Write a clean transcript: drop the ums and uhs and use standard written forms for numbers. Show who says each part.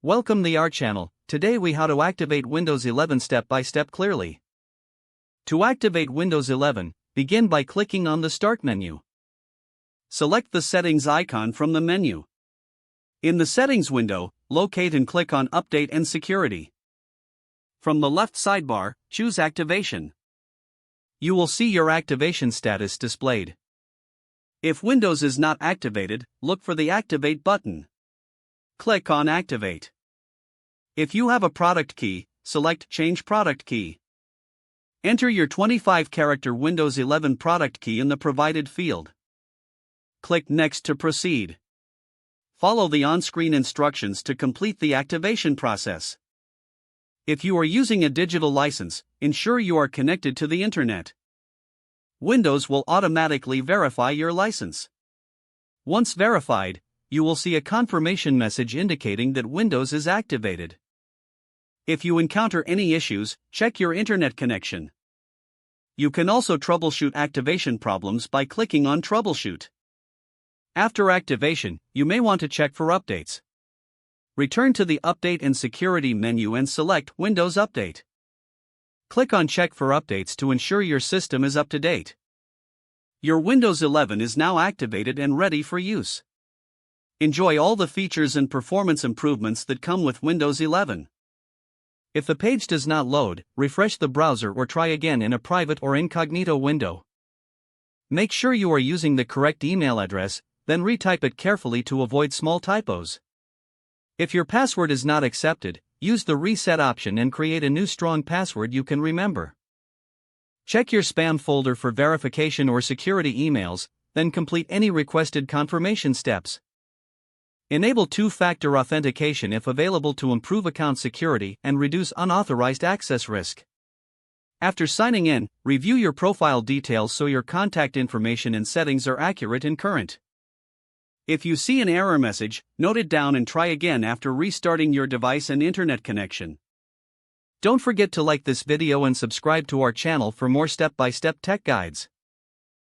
Speaker 1: Welcome to our channel. Today we how to activate Windows 11 step by step clearly. To activate Windows 11, begin by clicking on the Start menu. Select the Settings icon from the menu. In the Settings window, locate and click on Update and Security. From the left sidebar, choose Activation. You will see your activation status displayed. If Windows is not activated, look for the Activate button. Click on Activate. If you have a product key, select Change Product Key. Enter your 25-character Windows 11 product key in the provided field. Click Next to proceed. Follow the on-screen instructions to complete the activation process. If you are using a digital license, ensure you are connected to the Internet. Windows will automatically verify your license. Once verified, you will see a confirmation message indicating that Windows is activated. If you encounter any issues, check your Internet connection. You can also troubleshoot activation problems by clicking on Troubleshoot. After activation, you may want to check for updates. Return to the Update and Security menu and select Windows Update. Click on Check for updates to ensure your system is up to date. Your Windows 11 is now activated and ready for use. Enjoy all the features and performance improvements that come with Windows 11. If the page does not load, refresh the browser or try again in a private or incognito window. Make sure you are using the correct email address, then retype it carefully to avoid small typos. If your password is not accepted, use the reset option and create a new strong password you can remember. Check your spam folder for verification or security emails, then complete any requested confirmation steps. Enable two-factor authentication if available to improve account security and reduce unauthorized access risk. After signing in, review your profile details so your contact information and settings are accurate and current. If you see an error message, note it down and try again after restarting your device and internet connection. Don't forget to like this video and subscribe to our channel for more step-by-step tech guides.